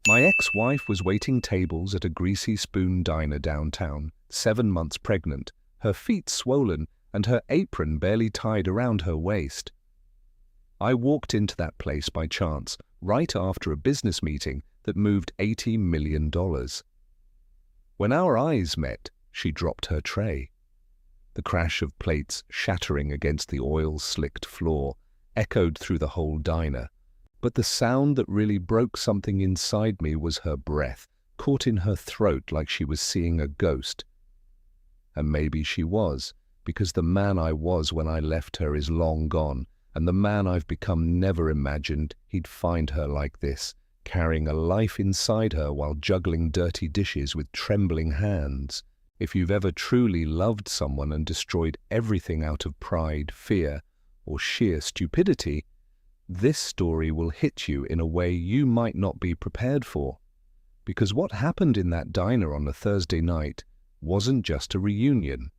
My ex-wife was waiting tables at a greasy spoon diner downtown, 7 months pregnant, her feet swollen and her apron barely tied around her waist. I walked into that place by chance, right after a business meeting that moved $80 million. When our eyes met, she dropped her tray. The crash of plates shattering against the oil-slicked floor echoed through the whole diner. But the sound that really broke something inside me was her breath, caught in her throat like she was seeing a ghost. And maybe she was, because the man I was when I left her is long gone, and the man I've become never imagined he'd find her like this, carrying a life inside her while juggling dirty dishes with trembling hands. If you've ever truly loved someone and destroyed everything out of pride, fear, or sheer stupidity, this story will hit you in a way you might not be prepared for. Because what happened in that diner on a Thursday night wasn't just a reunion.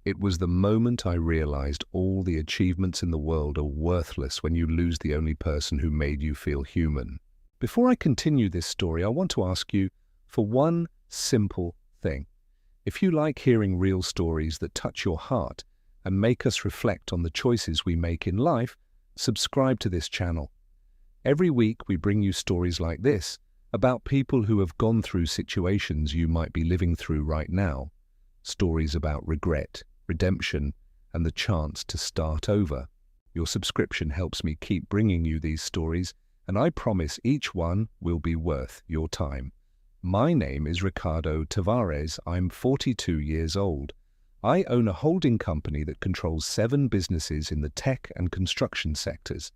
It was the moment I realized all the achievements in the world are worthless when you lose the only person who made you feel human. Before I continue this story, I want to ask you for one simple thing. If you like hearing real stories that touch your heart and make us reflect on the choices we make in life, subscribe to this channel. Every week we bring you stories like this about people who have gone through situations you might be living through right now. Stories about regret, redemption, and the chance to start over. Your subscription helps me keep bringing you these stories, and I promise each one will be worth your time. My name is Ricardo Tavares. I'm 42 years old. I own a holding company that controls 7 businesses in the tech and construction sectors.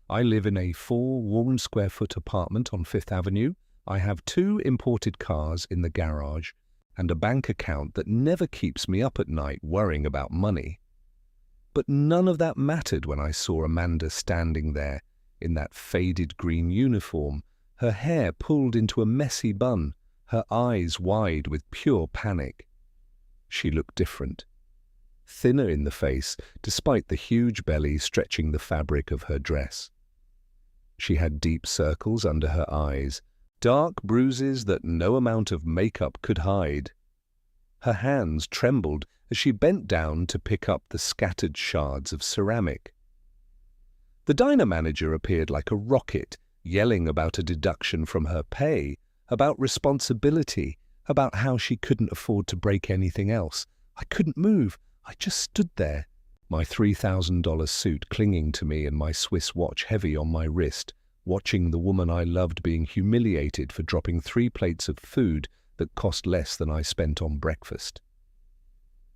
I live in a 4 warm square foot apartment on 5th Avenue. I have 2 imported cars in the garage and a bank account that never keeps me up at night worrying about money. But none of that mattered when I saw Amanda standing there in that faded green uniform, her hair pulled into a messy bun, her eyes wide with pure panic. She looked different. Thinner in the face, despite the huge belly stretching the fabric of her dress. She had deep circles under her eyes, dark bruises that no amount of makeup could hide. Her hands trembled as she bent down to pick up the scattered shards of ceramic. The diner manager appeared like a rocket, yelling about a deduction from her pay, about responsibility, about how she couldn't afford to break anything else. I couldn't move. I just stood there, my $3,000 suit clinging to me and my Swiss watch heavy on my wrist, watching the woman I loved being humiliated for dropping 3 plates of food that cost less than I spent on breakfast.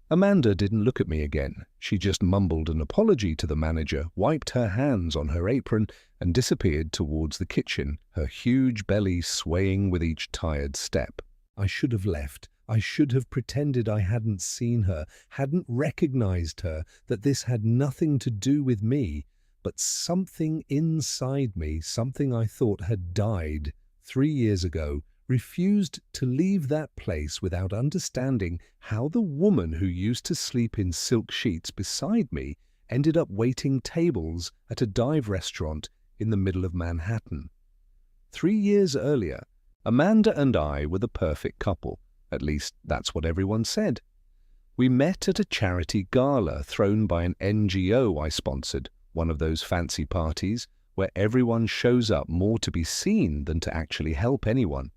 Amanda didn't look at me again. She just mumbled an apology to the manager, wiped her hands on her apron, and disappeared towards the kitchen, her huge belly swaying with each tired step. I should have left. I should have pretended I hadn't seen her, hadn't recognized her, that this had nothing to do with me. But something inside me, something I thought had died 3 years ago, refused to leave that place without understanding how the woman who used to sleep in silk sheets beside me ended up waiting tables at a dive restaurant in the middle of Manhattan. 3 years earlier, Amanda and I were the perfect couple. At least that's what everyone said. We met at a charity gala thrown by an NGO I sponsored, one of those fancy parties where everyone shows up more to be seen than to actually help anyone.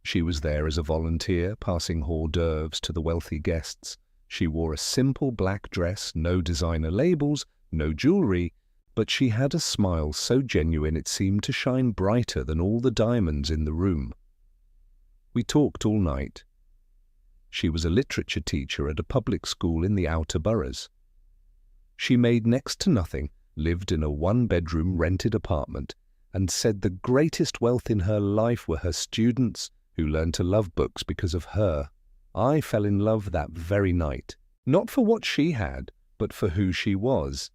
She was there as a volunteer, passing hors d'oeuvres to the wealthy guests. She wore a simple black dress, no designer labels, no jewelry, but she had a smile so genuine it seemed to shine brighter than all the diamonds in the room. We talked all night. She was a literature teacher at a public school in the outer boroughs. She made next to nothing, lived in a 1-bedroom rented apartment, and said the greatest wealth in her life were her students who learned to love books because of her. I fell in love that very night, not for what she had, but for who she was.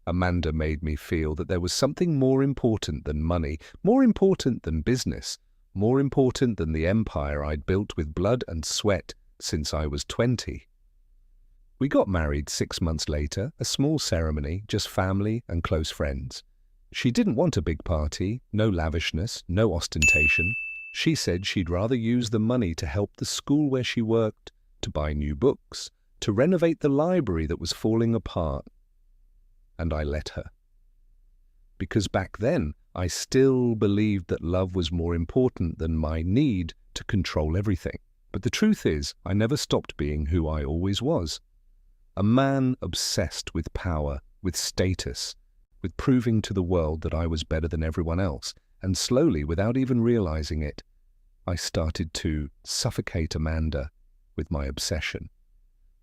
Amanda made me feel that there was something more important than money, more important than business, more important than the empire I'd built with blood and sweat since I was 20. We got married 6 months later, a small ceremony, just family and close friends. She didn't want a big party, no lavishness, no ostentation. She said she'd rather use the money to help the school where she worked, to buy new books, to renovate the library that was falling apart. And I let her. Because back then, I still believed that love was more important than my need to control everything. But the truth is, I never stopped being who I always was. A man obsessed with power, with status, with proving to the world that I was better than everyone else. And slowly, without even realizing it, I started to suffocate Amanda with my obsession.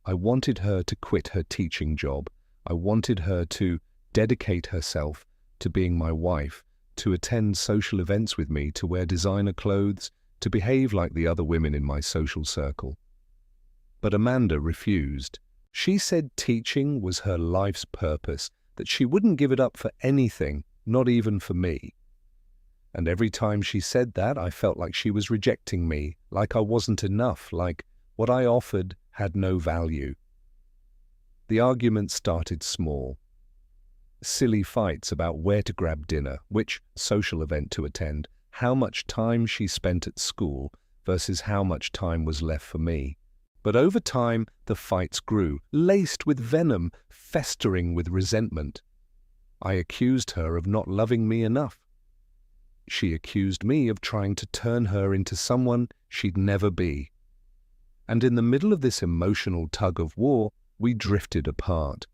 I wanted her to quit her teaching job. I wanted her to dedicate herself to being my wife, to attend social events with me, to wear designer clothes, to behave like the other women in my social circle. But Amanda refused. She said teaching was her life's purpose, that she wouldn't give it up for anything, not even for me. And every time she said that, I felt like she was rejecting me, like I wasn't enough, like what I offered had no value. The argument started small. Silly fights about where to grab dinner, which social event to attend, how much time she spent at school versus how much time was left for me. But over time, the fights grew, laced with venom, festering with resentment. I accused her of not loving me enough. She accused me of trying to turn her into someone she'd never be. And in the middle of this emotional tug of war, we drifted apart.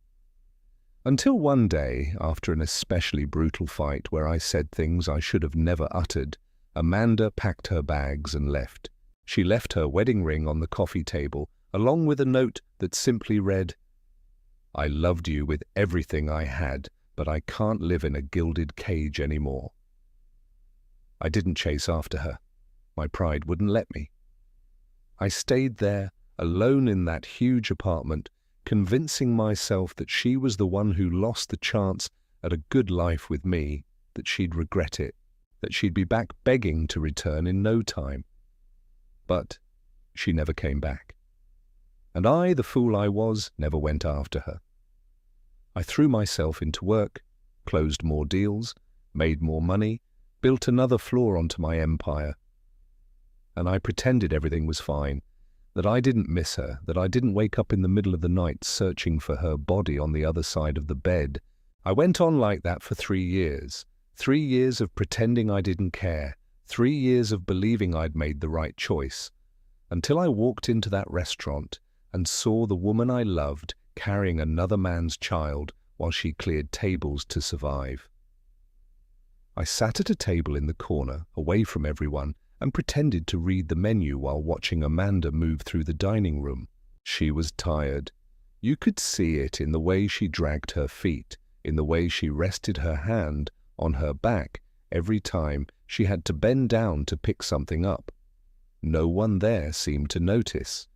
Until one day, after an especially brutal fight where I said things I should have never uttered, Amanda packed her bags and left. She left her wedding ring on the coffee table, along with a note that simply read, "I loved you with everything I had, but I can't live in a gilded cage anymore." I didn't chase after her. My pride wouldn't let me. I stayed there, alone in that huge apartment, convincing myself that she was the one who lost the chance at a good life with me, that she'd regret it, that she'd be back begging to return in no time. But she never came back. And I, the fool I was, never went after her. I threw myself into work, closed more deals, made more money, built another floor onto my empire. And I pretended everything was fine, that I didn't miss her, that I didn't wake up in the middle of the night searching for her body on the other side of the bed. I went on like that for 3 years. 3 years of pretending I didn't care. 3 years of believing I'd made the right choice. Until I walked into that restaurant and saw the woman I loved carrying another man's child while she cleared tables to survive. I sat at a table in the corner, away from everyone, and pretended to read the menu while watching Amanda move through the dining room. She was tired. You could see it in the way she dragged her feet, in the way she rested her hand on her back every time she had to bend down to pick something up. No one there seemed to notice.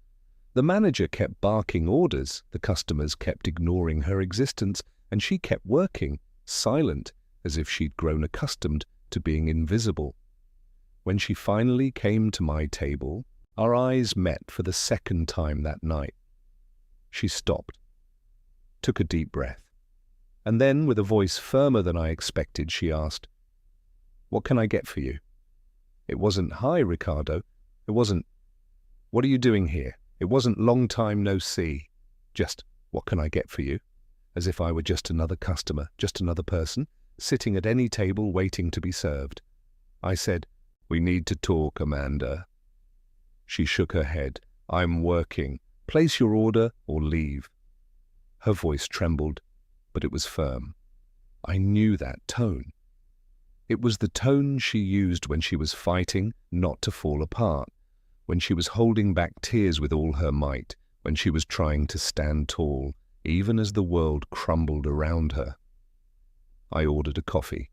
The manager kept barking orders, the customers kept ignoring her existence, and she kept working, silent, as if she'd grown accustomed to being invisible. When she finally came to my table, our eyes met for the second time that night. She stopped, took a deep breath, and then, with a voice firmer than I expected, she asked, "What can I get for you?" It wasn't, "Hi, Ricardo." It wasn't, "What are you doing here?" It wasn't, "Long time no see." Just, "What can I get for you?" As if I were just another customer, just another person, sitting at any table waiting to be served. I said, "We need to talk, Amanda." She shook her head. "I'm working. Place your order or leave." Her voice trembled, but it was firm. I knew that tone. It was the tone she used when she was fighting not to fall apart, when she was holding back tears with all her might, when she was trying to stand tall, even as the world crumbled around her. I ordered a coffee.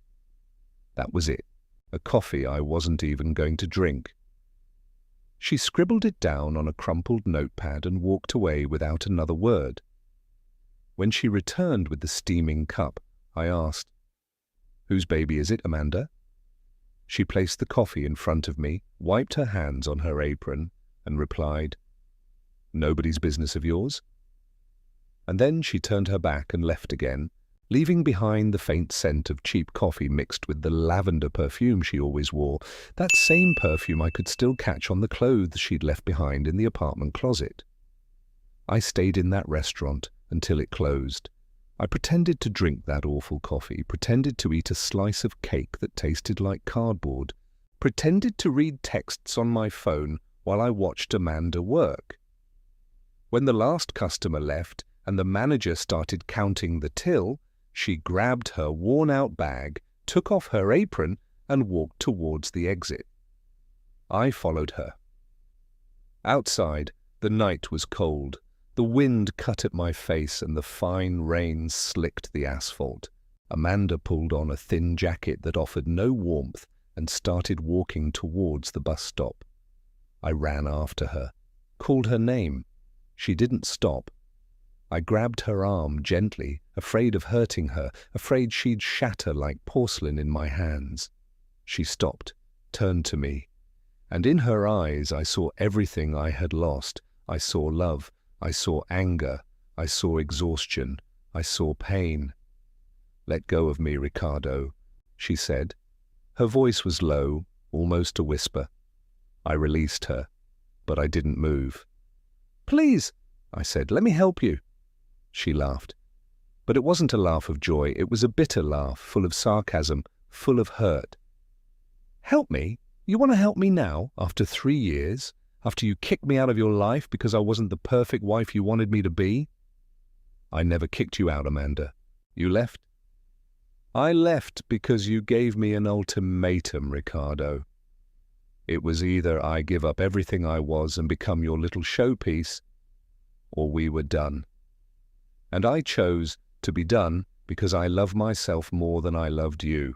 That was it. A coffee I wasn't even going to drink. She scribbled it down on a crumpled notepad and walked away without another word. When she returned with the steaming cup, I asked, "Whose baby is it, Amanda?" She placed the coffee in front of me, wiped her hands on her apron, and replied, "Nobody's business of yours." And then she turned her back and left again, leaving behind the faint scent of cheap coffee mixed with the lavender perfume she always wore, that same perfume I could still catch on the clothes she'd left behind in the apartment closet. I stayed in that restaurant until it closed. I pretended to drink that awful coffee, pretended to eat a slice of cake that tasted like cardboard, pretended to read texts on my phone while I watched Amanda work. When the last customer left and the manager started counting the till, she grabbed her worn-out bag, took off her apron, and walked towards the exit. I followed her. Outside, the night was cold. The wind cut at my face and the fine rain slicked the asphalt. Amanda pulled on a thin jacket that offered no warmth and started walking towards the bus stop. I ran after her, called her name. She didn't stop. I grabbed her arm gently, afraid of hurting her, afraid she'd shatter like porcelain in my hands. She stopped, turned to me, and in her eyes I saw everything I had lost. I saw love, I saw anger, I saw exhaustion, I saw pain. "Let go of me, Ricardo," she said. Her voice was low, almost a whisper. I released her, but I didn't move. "Please," I said, "let me help you." She laughed. But it wasn't a laugh of joy, it was a bitter laugh, full of sarcasm, full of hurt. "Help me? You want to help me now, after 3 years? After you kicked me out of your life because I wasn't the perfect wife you wanted me to be?" "I never kicked you out, Amanda. You left." "I left because you gave me an ultimatum, Ricardo. It was either I give up everything I was and become your little showpiece, or we were done. And I chose to be done because I love myself more than I loved you.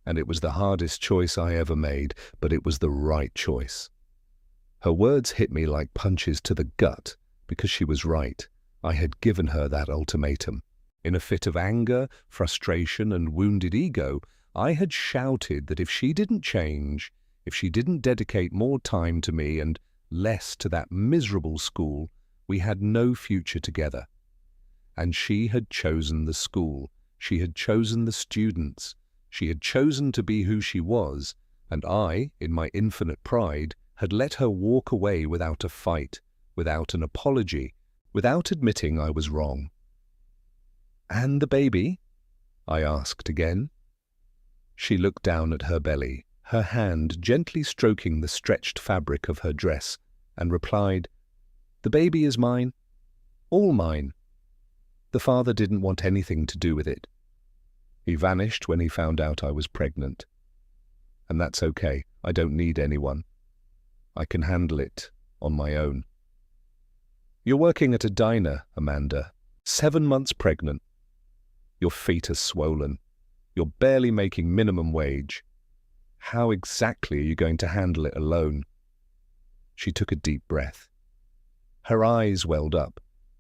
And it was the hardest choice I ever made, but it was the right choice." Her words hit me like punches to the gut because she was right. I had given her that ultimatum. In a fit of anger, frustration, and wounded ego, I had shouted that if she didn't change, if she didn't dedicate more time to me and less to that miserable school, we had no future together. And she had chosen the school, she had chosen the students, she had chosen to be who she was, and I, in my infinite pride, had let her walk away without a fight, without an apology, without admitting I was wrong. "And the baby?" I asked again. She looked down at her belly, her hand gently stroking the stretched fabric of her dress, and replied, "The baby is mine, all mine. The father didn't want anything to do with it. He vanished when he found out I was pregnant. And that's okay. I don't need anyone. I can handle it on my own." "You're working at a diner, Amanda, 7 months pregnant. Your feet are swollen. You're barely making minimum wage. How exactly are you going to handle it alone?" She took a deep breath. Her eyes welled up,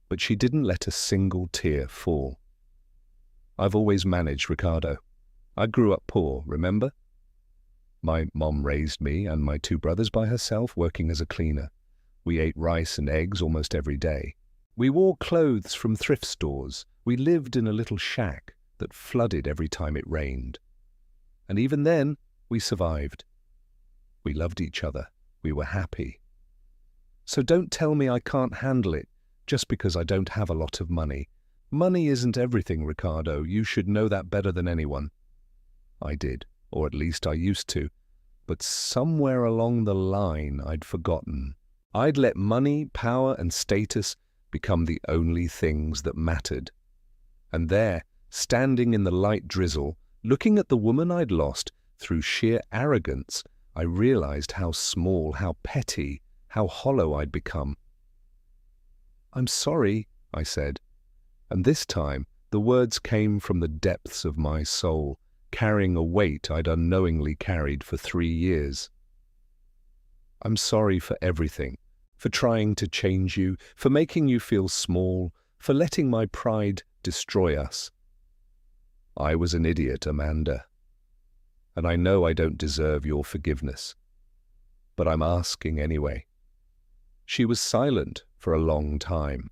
but she didn't let a single tear fall. "I've always managed, Ricardo. I grew up poor, remember? My mom raised me and my 2 brothers by herself, working as a cleaner. We ate rice and eggs almost every day. We wore clothes from thrift stores. We lived in a little shack that flooded every time it rained. And even then, we survived. We loved each other. We were happy. So don't tell me I can't handle it just because I don't have a lot of money. Money isn't everything, Ricardo. You should know that better than anyone." I did, or at least I used to. But somewhere along the line I'd forgotten. I'd let money, power, and status become the only things that mattered. And there, standing in the light drizzle, looking at the woman I'd lost through sheer arrogance, I realized how small, how petty, how hollow I'd become. "I'm sorry," I said. And this time, the words came from the depths of my soul, carrying a weight I'd unknowingly carried for 3 years. "I'm sorry for everything, for trying to change you, for making you feel small, for letting my pride destroy us. I was an idiot, Amanda, and I know I don't deserve your forgiveness, but I'm asking anyway." She was silent for a long time.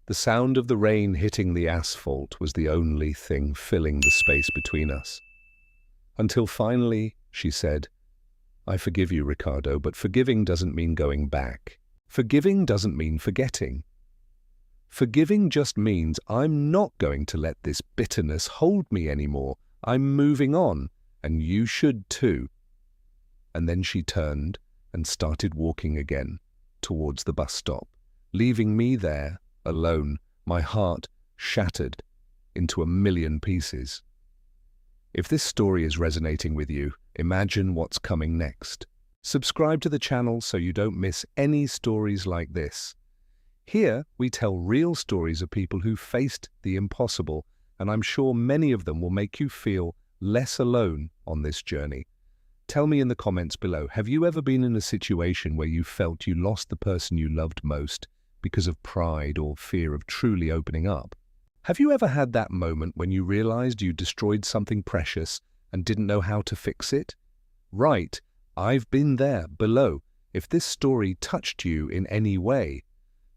The sound of the rain hitting the asphalt was the only thing filling the space between us. Until finally, she said, "I forgive you, Ricardo, but forgiving doesn't mean going back. Forgiving doesn't mean forgetting. Forgiving just means I'm not going to let this bitterness hold me anymore. I'm moving on, and you should too." And then she turned and started walking again towards the bus stop, leaving me there, alone, my heart shattered into a million pieces. If this story is resonating with you, imagine what's coming next. Subscribe to the channel so you don't miss any stories like this. Here, we tell real stories of people who faced the impossible, and I'm sure many of them will make you feel less alone on this journey. Tell me in the comments below, have you ever been in a situation where you felt you lost the person you loved most because of pride or fear of truly opening up? Have you ever had that moment when you realized you destroyed something precious and didn't know how to fix it? Right, I've been there below. If this story touched you in any way,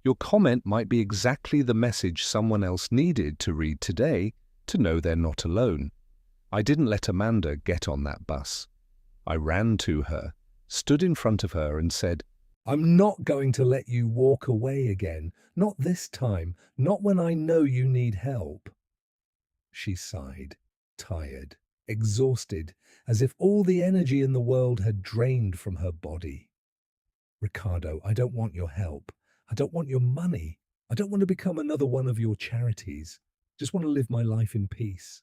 your comment might be exactly the message someone else needed to read today to know they're not alone. I didn't let Amanda get on that bus. I ran to her, stood in front of her and said, "I'm not going to let you walk away again. Not this time. Not when I know you need help." She sighed, tired, exhausted, as if all the energy in the world had drained from her body. "Ricardo, I don't want your help. I don't want your money. I don't want to become another one of your charities. Just want to live my life in peace."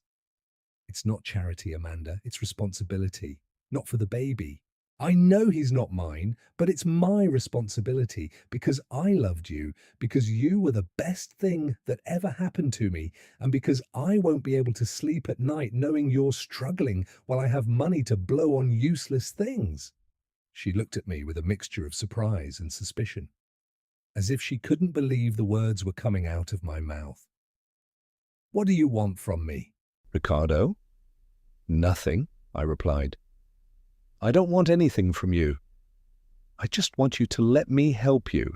"It's not charity, Amanda. It's responsibility. Not for the baby. I know he's not mine, but it's my responsibility because I loved you, because you were the best thing that ever happened to me, and because I won't be able to sleep at night knowing you're struggling while I have money to blow on useless things." She looked at me with a mixture of surprise and suspicion, as if she couldn't believe the words were coming out of my mouth. "What do you want from me?" "Ricardo?" "Nothing," I replied. "I don't want anything from you. I just want you to let me help you.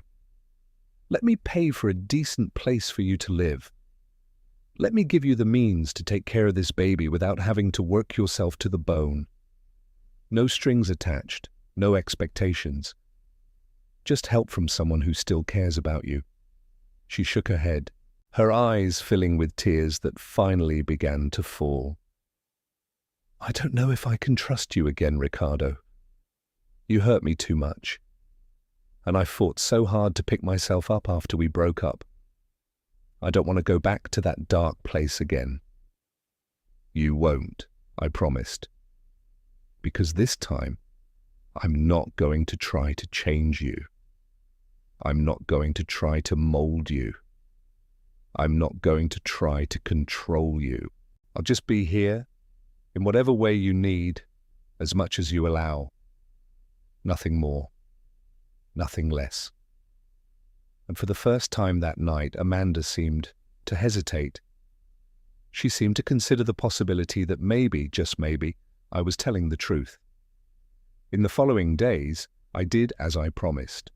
Let me pay for a decent place for you to live. Let me give you the means to take care of this baby without having to work yourself to the bone. No strings attached, no expectations. Just help from someone who still cares about you." She shook her head, her eyes filling with tears that finally began to fall. "I don't know if I can trust you again, Ricardo. You hurt me too much. And I fought so hard to pick myself up after we broke up. I don't want to go back to that dark place again." "You won't," I promised. "Because this time, I'm not going to try to change you. I'm not going to try to mold you. I'm not going to try to control you. I'll just be here, in whatever way you need, as much as you allow. Nothing more, nothing less." And for the first time that night, Amanda seemed to hesitate. She seemed to consider the possibility that maybe, just maybe, I was telling the truth. In the following days, I did as I promised.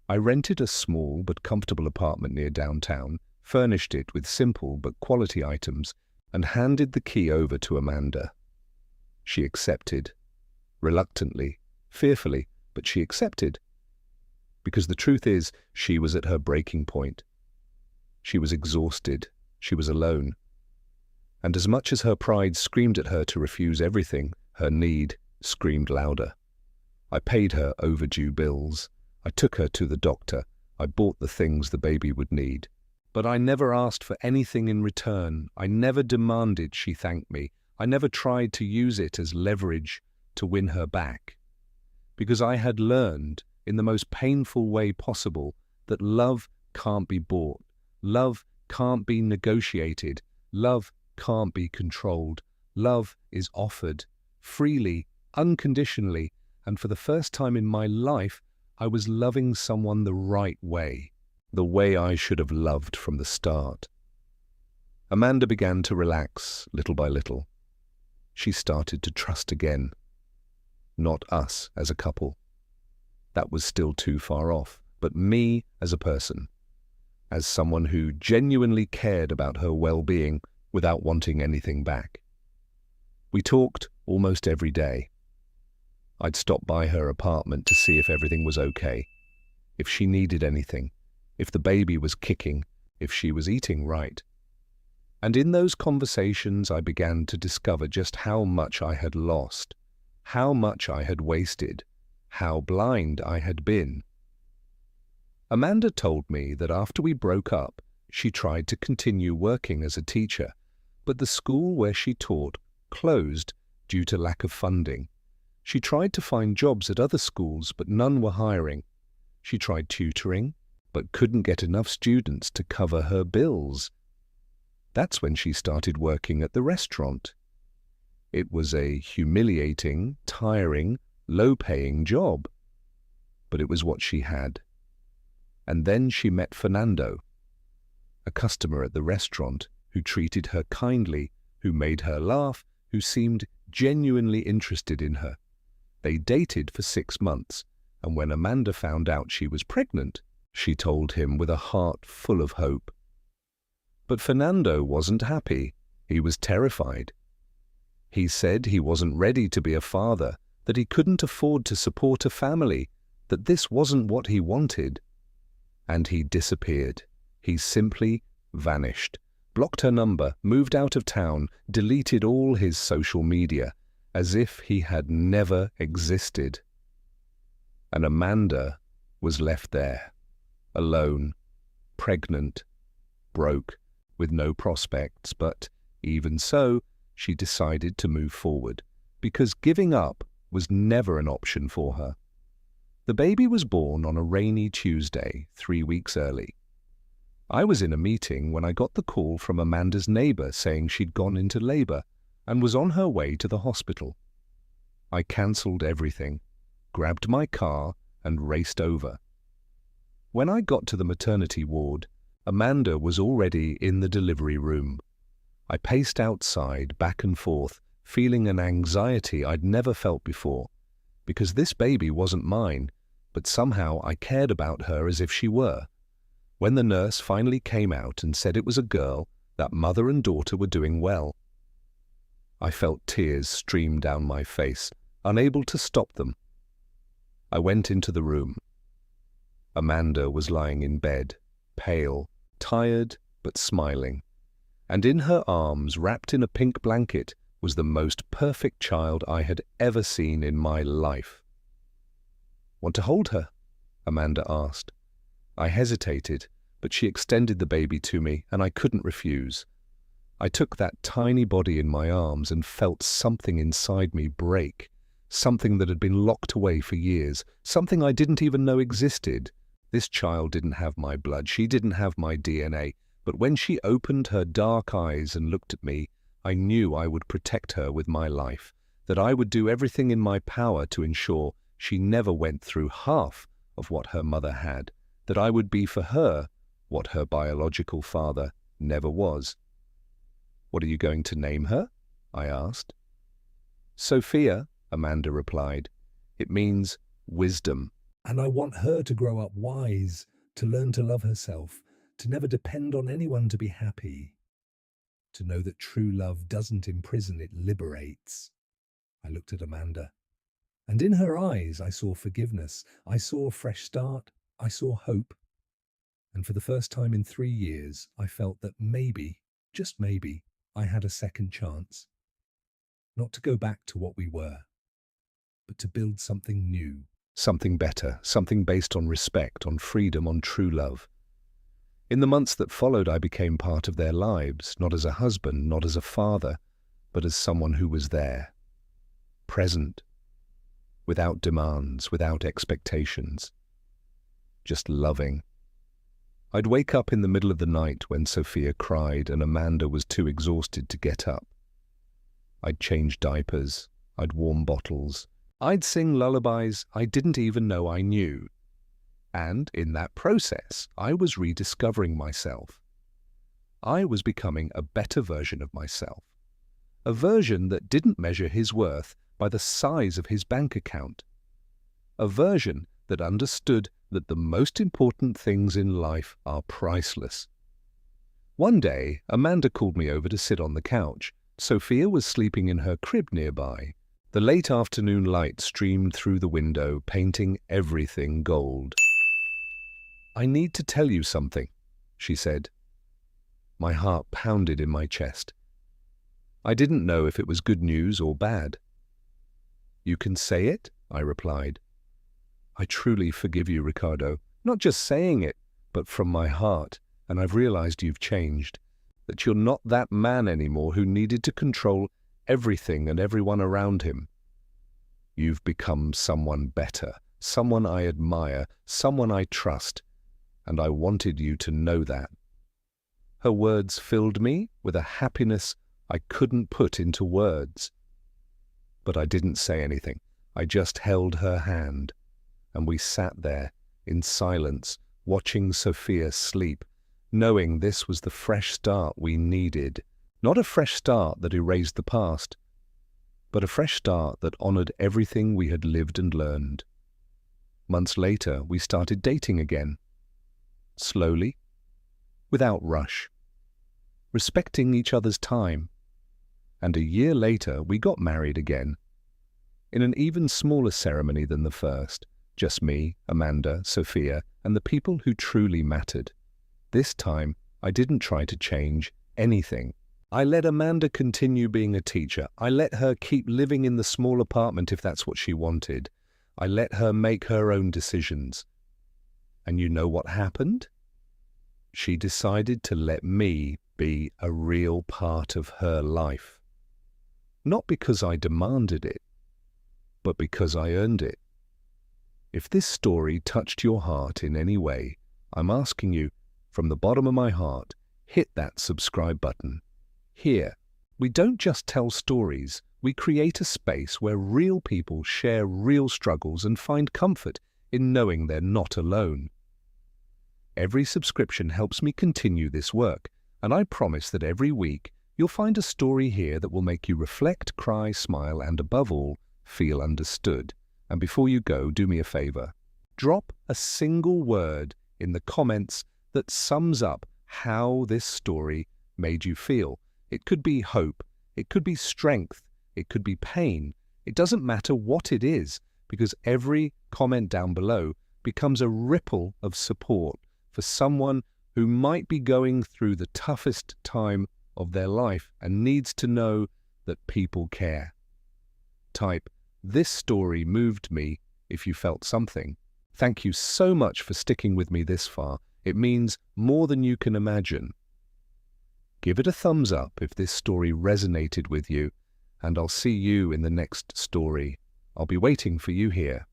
I rented a small but comfortable apartment near downtown, furnished it with simple but quality items, and handed the key over to Amanda. She accepted, reluctantly, fearfully, but she accepted. Because the truth is, she was at her breaking point. She was exhausted, she was alone. And as much as her pride screamed at her to refuse everything, her need screamed louder. I paid her overdue bills. I took her to the doctor. I bought the things the baby would need. But I never asked for anything in return. I never demanded she thank me. I never tried to use it as leverage to win her back. Because I had learned, in the most painful way possible, that love can't be bought. Love can't be negotiated. Love can't be controlled. Love is offered, freely, unconditionally, and for the first time in my life, I was loving someone the right way. The way I should have loved from the start. Amanda began to relax little by little. She started to trust again. Not us as a couple. That was still too far off, but me as a person. as someone who genuinely cared about her well-being without wanting anything back. We talked almost every day. I'd stop by her apartment to see if everything was okay, if she needed anything, if the baby was kicking, if she was eating right. And in those conversations, I began to discover just how much I had lost, how much I had wasted, how blind I had been. Amanda told me that after we broke up, she tried to continue working as a teacher, but the school where she taught closed due to lack of funding. She tried to find jobs at other schools, but none were hiring. She tried tutoring, but couldn't get enough students to cover her bills. That's when she started working at the restaurant. It was a humiliating, tiring, low-paying job, but it was what she had. And then she met Fernando, a customer at the restaurant who treated her kindly, who made her laugh, who seemed genuinely interested in her. They dated for 6 months, and when Amanda found out she was pregnant, she told him with a heart full of hope. But Fernando wasn't happy. He was terrified. He said he wasn't ready to be a father, that he couldn't afford to support a family, that this wasn't what he wanted. And he disappeared. He simply vanished, blocked her number, moved out of town, deleted all his social media, as if he had never existed. And Amanda was left there, alone, pregnant, broke, with no prospects, but even so, she decided to move forward, because giving up was never an option for her. The baby was born on a rainy Tuesday, 3 weeks early. I was in a meeting when I got the call from Amanda's neighbor saying she'd gone into labor and was on her way to the hospital. I cancelled everything, grabbed my car, and raced over. When I got to the maternity ward, Amanda was already in the delivery room. I paced outside, back and forth, feeling an anxiety I'd never felt before, because this baby wasn't mine, but somehow I cared about her as if she were. When the nurse finally came out and said it was a girl, that mother and daughter were doing well. I felt tears stream down my face, unable to stop them. I went into the room. Amanda was lying in bed, pale, tired, but smiling. And in her arms, wrapped in a pink blanket, was the most perfect child I had ever seen in my life. "Want to hold her?" Amanda asked. I hesitated, but she extended the baby to me, and I couldn't refuse. I took that tiny body in my arms and felt something inside me break, something that had been locked away for years, something I didn't even know existed. This child didn't have my blood, she didn't have my DNA, but when she opened her dark eyes and looked at me, I knew I would protect her with my life, that I would do everything in my power to ensure she never went through half of what her mother had, that I would be for her what her biological father never was. "What are you going to name her?" I asked. "Sophia," Amanda replied. "It means wisdom. And I want her to grow up wise, to learn to love herself, to never depend on anyone to be happy, to know that true love doesn't imprison, it liberates." I looked at Amanda, and in her eyes I saw forgiveness, I saw a fresh start, I saw hope. And for the first time in 3 years, I felt that maybe, just maybe, I had a second chance. Not to go back to what we were, but to build something new, something better, something based on respect, on freedom, on true love. In the months that followed, I became part of their lives, not as a husband, not as a father, but as someone who was there, present, without demands, without expectations, just loving. I'd wake up in the middle of the night when Sophia cried and Amanda was too exhausted to get up. I'd change diapers, I'd warm bottles, I'd sing lullabies I didn't even know I knew. And in that process, I was rediscovering myself. I was becoming a better version of myself, a version that didn't measure his worth by the size of his bank account, a version that understood that the most important things in life are priceless. One day, Amanda called me over to sit on the couch. Sophia was sleeping in her crib nearby. The late afternoon light streamed through the window, painting everything gold. "I need to tell you something," she said. My heart pounded in my chest. I didn't know if it was good news or bad. "You can say it?" I replied. "I truly forgive you, Ricardo. Not just saying it, but from my heart. And I've realized you've changed. That you're not that man anymore who needed to control everything and everyone around him. You've become someone better, someone I admire, someone I trust. And I wanted you to know that." Her words filled me with a happiness I couldn't put into words. But I didn't say anything. I just held her hand, and we sat there in silence, watching Sophia sleep, knowing this was the fresh start we needed. Not a fresh start that erased the past, but a fresh start that honored everything we had lived and learned. Months later, we started dating again. Slowly, without rush, respecting each other's time. And a year later, we got married again, in an even smaller ceremony than the first. Just me, Amanda, Sophia, and the people who truly mattered. This time, I didn't try to change anything. I let Amanda continue being a teacher. I let her keep living in the small apartment if that's what she wanted. I let her make her own decisions. And you know what happened? She decided to let me be a real part of her life. Not because I demanded it, but because I earned it. If this story touched your heart in any way, I'm asking you, from the bottom of my heart, hit that subscribe button. Here, we don't just tell stories, we create a space where real people share real struggles and find comfort in knowing they're not alone. Every subscription helps me continue this work, and I promise that every week you'll find a story here that will make you reflect, cry, smile, and above all, feel understood. And before you go, do me a favor. Drop a single word in the comments that sums up how this story made you feel. It could be hope, it could be strength, it could be pain. It doesn't matter what it is, because every comment down below becomes a ripple of support for someone who might be going through the toughest time of their life and needs to know that people care. Type, "This story moved me," if you felt something. Thank you so much for sticking with me this far. It means more than you can imagine. Give it a thumbs up if this story resonated with you, and I'll see you in the next story. I'll be waiting for you here.